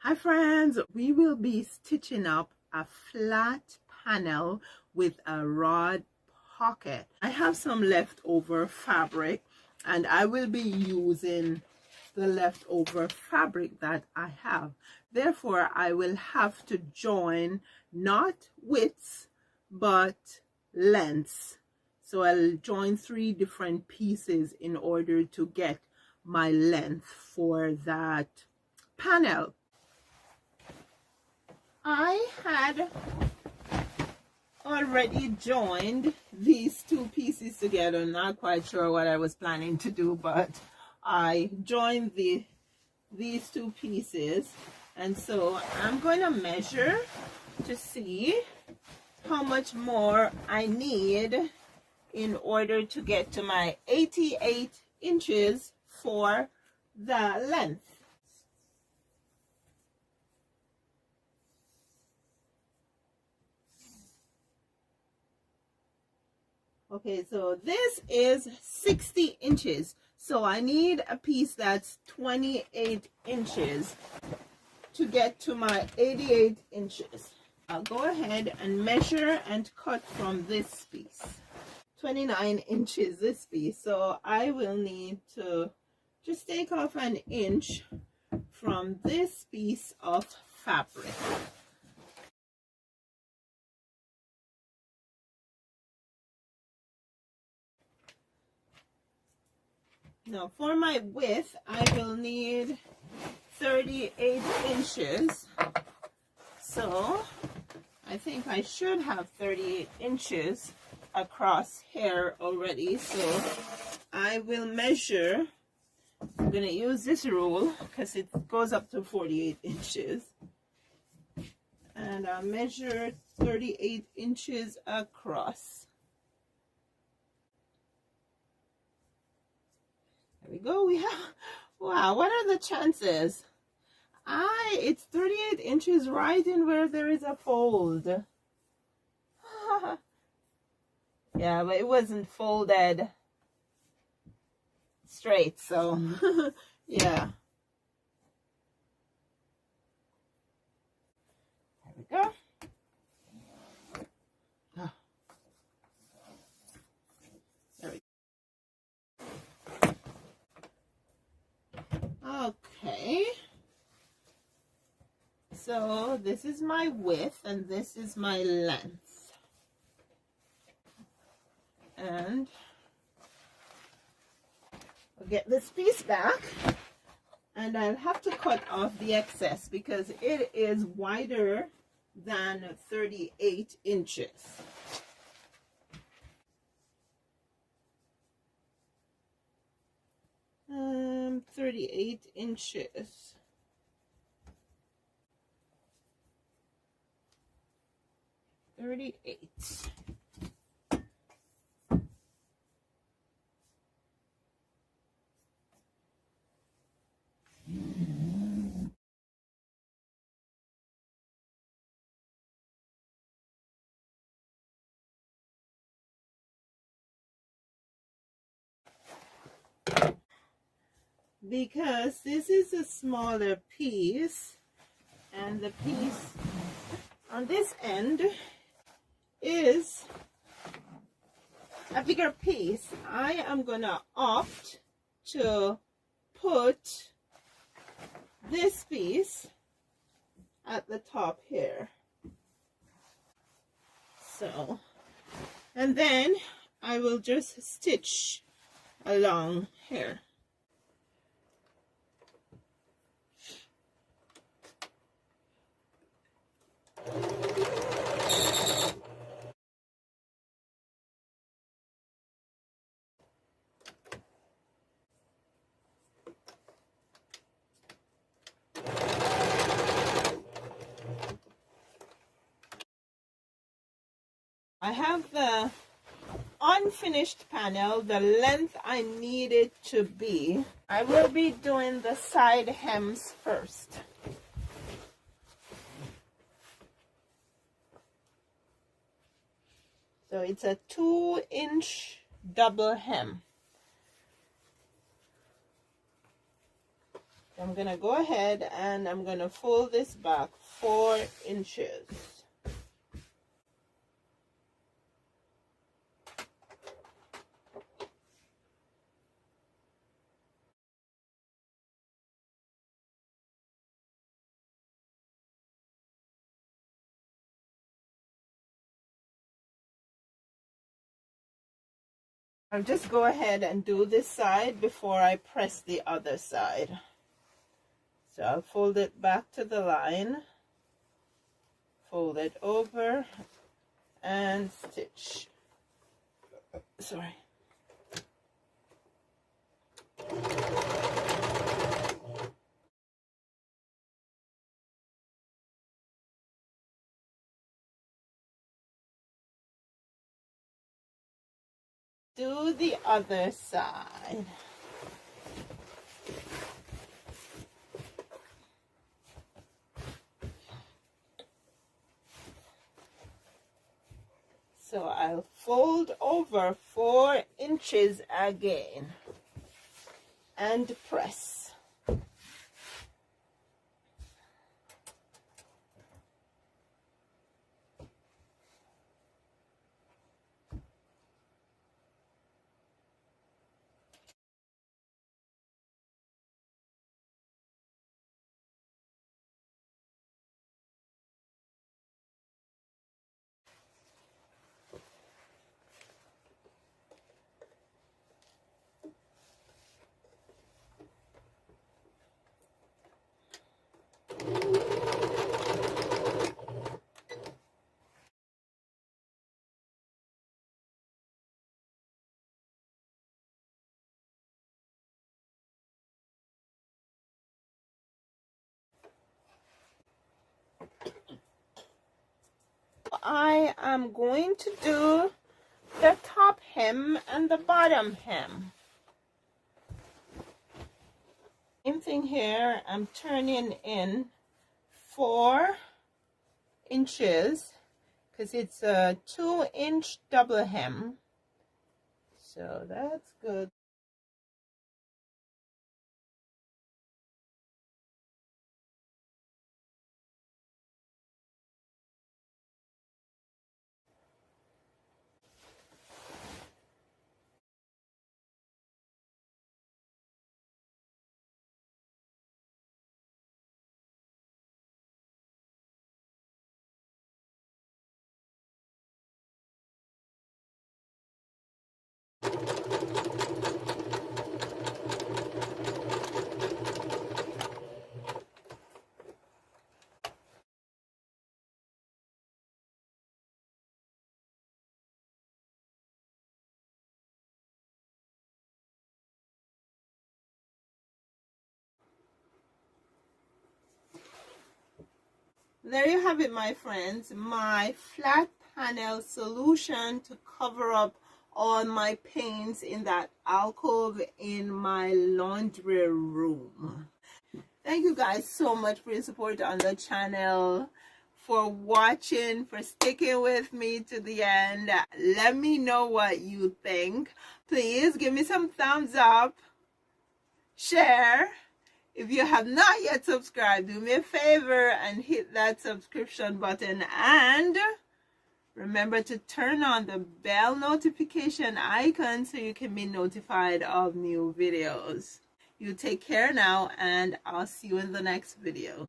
Hi friends, we will be stitching up a flat panel with a rod pocket. I have some leftover fabric and I will be using the leftover fabric that I have. Therefore, I will have to join not widths but lengths. So I'll join 3 different pieces in order to get my length for that panel. I had already joined these 2 pieces together. I'm not quite sure what I was planning to do, but I joined these 2 pieces, and so I'm going to measure to see how much more I need in order to get to my 88 inches for the length. Okay, so this is 60 inches. So I need a piece that's 28 inches to get to my 88 inches. I'll go ahead and measure and cut from this piece. 29 inches this piece. So I will need to just take off an inch from this piece of fabric. Now for my width, I will need 38 inches. So I think I should have 38 inches across here already. So I will measure. I'm going to use this rule because it goes up to 48 inches. And I'll measure 38 inches across. There we go. We have, wow, what are the chances? It's 38 inches right in where there is a fold. Yeah, but it wasn't folded straight, so yeah. There we go. Oh. There we go. Okay. So this is my width and this is my length. And I'll get this piece back and I'll have to cut off the excess because it is wider than 38 inches. Um, 38 inches. Because this is a smaller piece and the piece on this end is a bigger piece, I am gonna opt to put this piece at the top here. So, and then I will just stitch along here. I have the unfinished panel, the length I need it to be. I will be doing the side hems first. So it's a 2-inch double hem. I'm gonna go ahead and I'm gonna fold this back 4 inches. I'll just go ahead and do this side before I press the other side. So I'll fold it back to the line, fold it over, and stitch. Sorry. Do the other side. So I'll fold over 4 inches again and press. I am going to do the top hem and the bottom hem. Same thing here. I'm turning in 4 inches because it's a 2-inch double hem. So that's good. There you have it, my friends, my flat panel solution to cover up all my paints in that alcove in my laundry room. Thank you guys so much for your support on the channel, for watching, for sticking with me to the end. Let me know what you think. Please give me some thumbs up, share. If you have not yet subscribed, do me a favor and hit that subscription button, and remember to turn on the bell notification icon so you can be notified of new videos. You take care now, and I'll see you in the next video.